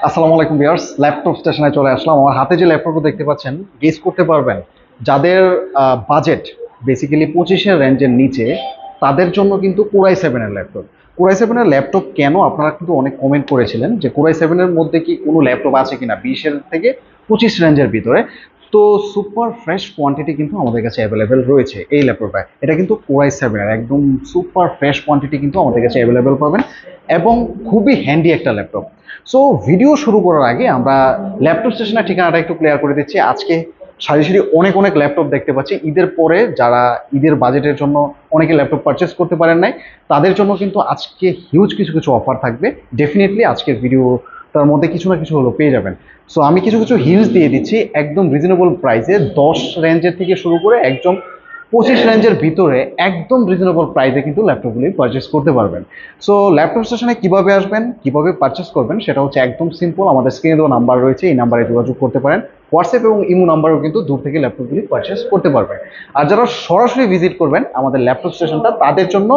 আসসালামু আলাইকুম viewers, laptop স্টেশনে চলে আসলাম। আমার হাতে যে ল্যাপটপটা দেখতে পাচ্ছেন, গেস করতে পারবেন যাদের বাজেট বেসিক্যালি 25-এর রেঞ্জের নিচে, তাদের জন্য কিন্তু কোরাই সেভেনের ল্যাপটপ। কোরাই সেভেনের ল্যাপটপ কেন, আপনারা কিন্তু অনেক কমেন্ট করেছিলেন যে কোরাই সেভেনের মধ্যে কি কোনো ল্যাপটপ আছে কিনা 20-এর থেকে 25 রেঞ্জের ভিতরে। তো সুপার ফ্রেশ কোয়ান্টিটি কিন্তু আমাদের কাছে অ্যাভেলেবেল রয়েছে এই ল্যাপটপে। এটা কিন্তু কোরাই সেভেনের একদম সুপার ফ্রেশ কোয়ান্টিটি কিন্তু আমাদের কাছে অ্যাভেলেবেল পাবেন, এবং খুবই হ্যান্ডি একটা ল্যাপটপ। সো ভিডিও শুরু করার আগে আমরা ল্যাপটপ স্টেশনের ঠিকানাটা একটু ক্লিয়ার করে দিচ্ছি। আজকে সারি সারি অনেক অনেক ল্যাপটপ দেখতে পাচ্ছি। ঈদের পরে যারা ঈদের বাজেটের জন্য অনেকে ল্যাপটপ পারচেস করতে পারেন নাই, তাদের জন্য কিন্তু আজকে হিউজ কিছু কিছু অফার থাকবে। ডেফিনেটলি আজকের ভিডিওটার মধ্যে কিছু না কিছু হলো পেয়ে যাবেন। সো আমি কিছু কিছু হিন্টস দিয়ে দিচ্ছি একদম রিজনেবল প্রাইসে, 10 রেঞ্জের থেকে শুরু করে একদম 25 রেঞ্জের ভিতরে একদম রিজনেবল প্রাইসে কিন্তু ল্যাপটপগুলি পারচেস করতে পারবেন। সো ল্যাপটপ স্টেশনে কিভাবে আসবেন, কিভাবে পারচেস করবেন, সেটা হচ্ছে একদম সিম্পল। আমাদের স্ক্রিনে দেওয়া নাম্বার রয়েছে, এই নাম্বারে যোগাযোগ করতে পারেন। হোয়াটসঅ্যাপ এবং ইমো নাম্বারও কিন্তু দূর থেকে ল্যাপটপগুলি পারচেস করতে পারবেন। আর যারা সরাসরি ভিজিট করবেন আমাদের ল্যাপটপ স্টেশনটা, তাদের জন্য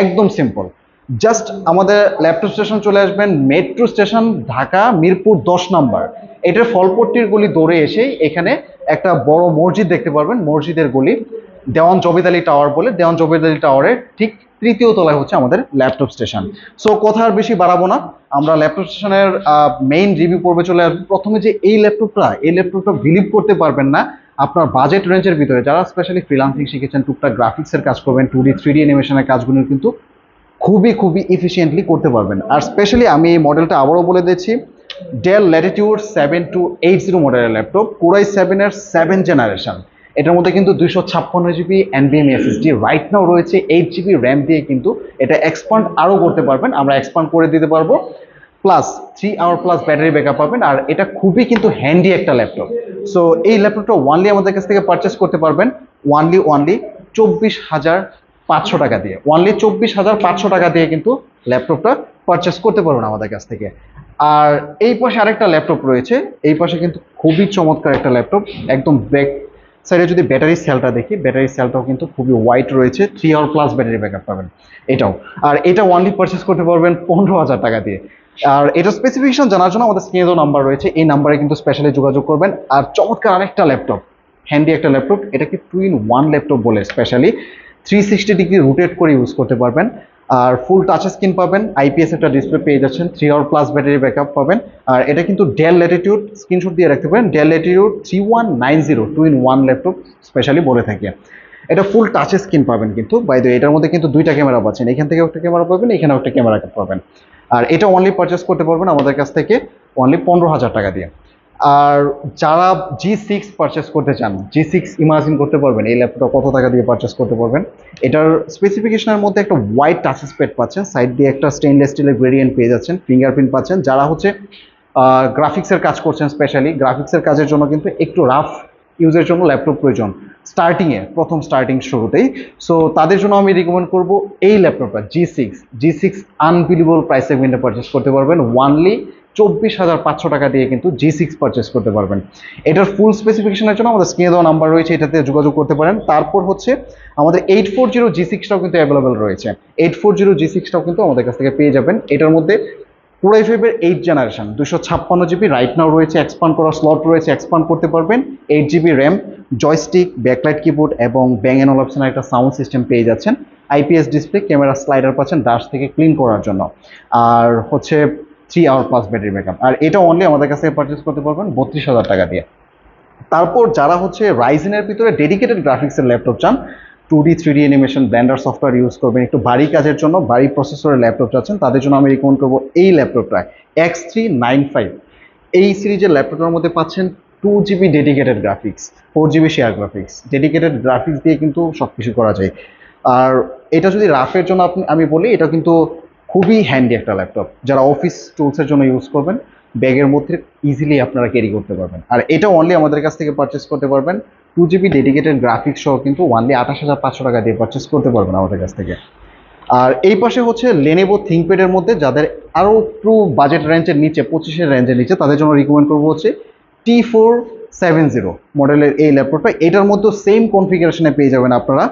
একদম সিম্পল। জাস্ট আমাদের ল্যাপটপ স্টেশন চলে আসবেন, metro station Dhaka Mirpur 10 number. এটার ফলপট্টির গলি দৌড়ে এসেই এখানে একটা বড় মসজিদ দেখতে পারবেন, মসজিদের গলি দেওয়ান জবেদ আলী টাওয়ার বলে। দেওয়ান জবেদ আলী টাওয়ারের ঠিক তৃতীয় তলায় হচ্ছে আমাদের ল্যাপটপ স্টেশন। সো কথা আর বেশি বাড়াবো না, আমরা ল্যাপটপ স্টেশনের মেইন রিভিউ পর্বে চলে আসবো। প্রথমে যে এই ল্যাপটপটা বিলিভ করতে পারবেন না, আপনার বাজেট রেঞ্জের ভিতরে যারা স্পেশালি ফ্রিলান্সিং শিখেছেন, টুকটাক গ্রাফিক্সের কাজ করবেন, 2D 3D অ্যানিমেশনের কাজগুলো কিন্তু খুবই খুবই ইফিসিয়েন্টলি করতে পারবেন। আর স্পেশালি আমি এই মডেলটা আবারও বলে দিচ্ছি, ডেল ল্যাটিটিউড 7280 মডেলের ল্যাপটপ, কোরাই 7-এর 7 জেনারেশন। এটার মধ্যে কিন্তু 256 GB NVMe SSD right now রয়েছে, 8 জিবি র্যাম দিয়ে কিন্তু এটা এক্সপান্ড আরও করতে পারবেন, আমরা এক্সপান্ড করে দিতে পারবো। Plus 3 hour plus battery backup পাবেন। আর এটা খুবই কিন্তু হ্যান্ডি একটা ল্যাপটপ। সো এই ল্যাপটপটা ওয়ানলি আমাদের কাছ থেকে পারচেস করতে পারবেন ওয়ানলি 24,500 টাকা দিয়ে। ওয়ানলি 24,500 টাকা দিয়ে কিন্তু ল্যাপটপটা পারচেস করতে পারবেন আমাদের কাছ থেকে। আর এই পাশে আরেকটা ল্যাপটপ রয়েছে, এই পাশে কিন্তু খুবই চমৎকার একটা ল্যাপটপ। একদম ব্যাক সাইডে যদি ব্যাটারি সেলটা দেখি, ব্যাটারি সেলটাও কিন্তু খুবই ওয়াইড রয়েছে, 3 আওয়ার প্লাস ব্যাটারি ব্যাকআপ পাবেন এটাও। আর এটা ওয়ানলি পারচেস করতে পারবেন 15,000 টাকা দিয়ে। আর এটা স্পেসিফিকেশন জানার জন্য আমাদের স্ক্রিনে দেওয়া নাম্বার রয়েছে, এই নাম্বারে কিন্তু স্পেশালি যোগাযোগ করবেন। আর চমৎকার আরেকটা ল্যাপটপ, হ্যান্ডি একটা ল্যাপটপ, এটাকে 2-in-1 ল্যাপটপ বলে। স্পেশালি 360 ডিগ্রি রোটেট করে ইউজ করতে পারবেন। আর ফুল টাচ স্ক্রিন পাবেন, আইপিএস একটা ডিসপ্লে পেয়ে যাচ্ছেন, 3 আওয়ার প্লাস ব্যাটারি ব্যাকআপ পাবেন। আর এটা কিন্তু ডেল ল্যাটিটিউড, স্ক্রিনশট দিয়ে রাখতে পারেন, del Latitude 3190 2-in-1 laptop specially বলে থাকে। এটা ফুল টাচ স্ক্রিন পাবেন কিন্তু, বাই দ্য ওয়ে এটার মধ্যে কিন্তু দুইটা ক্যামেরা পাচ্ছেন, এখান থেকে একটা ক্যামেরা পাবেন, এখানেও একটা ক্যামেরা পাবেন। আর এটা অনলি পারচেস করতে পারবেন আমাদের কাছ থেকে অনলি 15,000 টাকা দিয়ে। আর যারা G6 পারচেস করতে চান, G6 ইমাজিন করতে পারবেন এই ল্যাপটপটা কত টাকা দিয়ে পারচেস করতে পারবেন। এটার স্পেসিফিকেশনের মধ্যে একটা হোয়াইট টাচ প্যাড পাচ্ছেন, সাইড দিয়ে একটা স্টেনলেস স্টিলের গ্রেডিয়েন্ট পেয়ে যাচ্ছেন, ফিঙ্গারপ্রিন্ট পাচ্ছেন। যারা হচ্ছে গ্রাফিক্সের কাজ করছেন, স্পেশালি গ্রাফিক্সের কাজের জন্য কিন্তু একটু রাফ ইউজের জন্য ল্যাপটপ প্রয়োজন প্রথম স্টার্টিং শুরুতেই। সো তাদের জন্য আমি রিকমেন্ড করব এই ল্যাপটপটা জি সিক্স আনবিলিভেবল প্রাইস সেগমেন্টে পারচেস করতে পারবেন ওয়ানলি 24,500 টাকা দিয়ে কিন্তু G6 পারচেস করতে পারবেন। এটার ফুল স্পেসিফিকেশনের জন্য আমাদের স্ক্রিনে দেওয়া নাম্বার রয়েছে, এটাতে যোগাযোগ করতে পারেন। তারপর হচ্ছে আমাদের 840G6টাও কিন্তু অ্যাভেলেবেল রয়েছে, 840G6টাও কিন্তু আমাদের কাছ থেকে পেয়ে যাবেন। এটার মধ্যে কোরাই 5-এর 8 জেনারেশন, 256 জিবি রাইট নাও রয়েছে, এক্সপান্ড করার স্লট রয়েছে, এক্সপান্ড করতে পারবেন। 8 GB RAM, joystick, backlight keyboard এবং ব্যাং এন্ড অপশনের একটা সাউন্ড সিস্টেম পেয়ে যাচ্ছেন। আইপিএস ডিসপ্লে, ক্যামেরা স্লাইডার পাচ্ছেন ডাস্ট থেকে ক্লিন করার জন্য। আর হচ্ছে 3 আওয়ার প্লাস ব্যাটারি ব্যাকআপ। আর এটা অনলি আমাদের কাছে পারচেস করতে পারবেন 32,000 টাকা দিয়ে। তারপর যারা হচ্ছে রাইজেনের ভিতরে ডেডিকেটেড গ্রাফিক্সের ল্যাপটপ চান, 2D 3D animation Blender software use করবেন, একটু ভারী কাজের জন্য ভারী প্রসেসরের ল্যাপটপ চাচ্ছেন, তাদের জন্য আমি রিকমেন্ড করবো এই ল্যাপটপটা X395। এই সিরিজের ল্যাপটপের মধ্যে পাচ্ছেন 2 GB dedicated graphics, 4 GB share graphics. Dedicated graphics দিয়ে কিন্তু সব কিছু করা যায়। আর এটা যদি রাফের জন্য আমি বলি, এটা কিন্তু খুবই হ্যান্ডি একটা ল্যাপটপ, যারা অফিস টুলসের জন্য ইউজ করবেন, ব্যাগের মধ্যে ইজিলি আপনারা ক্যারি করতে পারবেন। আর এটা অনলি আমাদের কাছ থেকে পারচেস করতে পারবেন 2 GB ডেডিকেটেড গ্রাফিক্স সহ কিন্তু ওয়ানলি 28,500 টাকা দিয়ে পারচেস করতে পারবেন আমাদের কাছ থেকে। আর এই পাশে হচ্ছে লেনেভো থিঙ্কপ্যাডের মধ্যে যাদের আরও একটু বাজেট রেঞ্জের নিচে, 25-এর রেঞ্জের নিচে, তাদের জন্য রিকমেন্ড করবো হচ্ছে T470 মডেলের এই ল্যাপটপটা। এটার মধ্যে সেম কনফিগারেশনে পেয়ে যাবেন আপনারা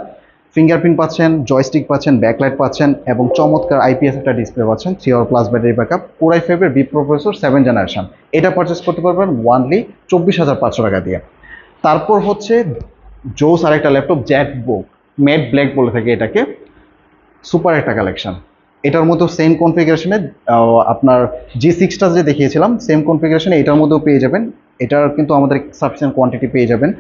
ফিঙ্গারপ্রিন্ট পাচ্ছেন, জয়স্টিক পাচ্ছেন, ব্যাকলাইট পাচ্ছেন এবং চমৎকার আইপিএস একটা ডিসপ্লে পাচ্ছেন, 3 hour plus battery backup, core i5 এর বি প্রসেসর 7 জেনারেশন। এটা পারচেস করতে পারবেন ওয়ানলি 24,500 টাকা দিয়ে। তারপর হচ্ছে জোস আরেকটা ল্যাপটপ, জ্যাকবুক ম্যাট ব্ল্যাক বলে থাকে এটাকে, সুপার একটা কালেকশন। এটার মধ্যেও সেম কনফিগারেশনে আপনার G6টা যে দেখিয়েছিলাম সেম কনফিগারেশনে এটার মধ্যেও পেয়ে যাবেন। এটার কিন্তু আমাদের সাফিসিয়েন্ট কোয়ান্টিটি পেয়ে যাবেন।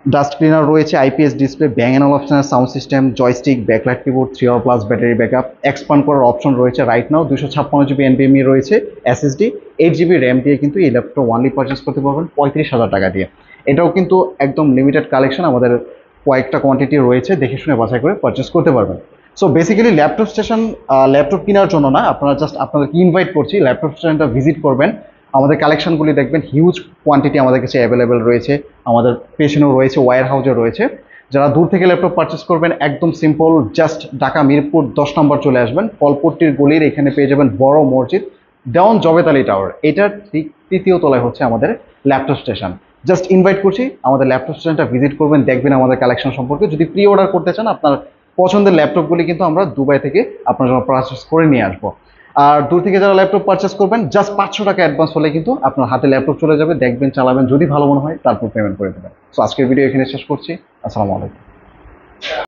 ডাস্ট ক্লিনার রয়েছে, IPS display, Bang and optional sound system, joystick, backlight keyboard, 3 hour plus battery backup, expand করার অপশন রয়েছে। রাইট নাও 256 জিবি এনভিএমই রয়েছে, এসএসডি 8 জিবি র্যাম দিয়ে কিন্তু এই ল্যাপটপ ওয়ানলি পারচেস করতে পারবেন 35,000 টাকা দিয়ে। এটাও কিন্তু একদম লিমিটেড কালেকশন, আমাদের কয়েকটা কোয়ান্টিটি রয়েছে, দেখে শুনে বাছাই করে পারচেস করতে পারবেন। So basically laptop station laptop কেনার জন্য না, আপনারা জাস্ট আপনাদেরকে ইনভাইট করছি ল্যাপটপ স্টেশনটা ভিজিট করবেন। আমাদের কালেকশনগুলি দেখবেন, হিউজ কোয়ান্টিটি আমাদের কাছে অ্যাভেলেবেল রয়েছে, আমাদের পেছনেও রয়েছে, ওয়্যার হাউসে রয়েছে। যারা দূর থেকে ল্যাপটপ পারচেস করবেন একদম সিম্পল, জাস্ট ঢাকা মিরপুর 10 নম্বর চলে আসবেন, ফলপট্টির গলির এখানে পেয়ে যাবেন বড় মসজিদ, দেওয়ান জবেদ আলী টাওয়ার, এটার ঠিক তৃতীয় তলায় হচ্ছে আমাদের ল্যাপটপ স্টেশন। জাস্ট ইনভাইট করছি, আমাদের ল্যাপটপ স্টেশনটা ভিজিট করবেন, দেখবেন আমাদের কালেকশন সম্পর্কে। যদি প্রি অর্ডার করতে চান আপনার পছন্দের ল্যাপটপগুলি কিন্তু আমরা দুবাই থেকে আপনার জন্য পারচেস করে নিয়ে আসবো। আর দূর থেকে যারা ল্যাপটপ পারচেস করবেন জাস্ট 500 টাকা অ্যাডভান্স হলে কিন্তু আপনার হাতে ল্যাপটপ চলে যাবে, দেখবেন, চালাবেন, যদি ভালো মনে হয় তারপর পেমেন্ট করে দেবেন। সো আজকের ভিডিও এখানে শেষ করছি। আসসালামু আলাইকুম।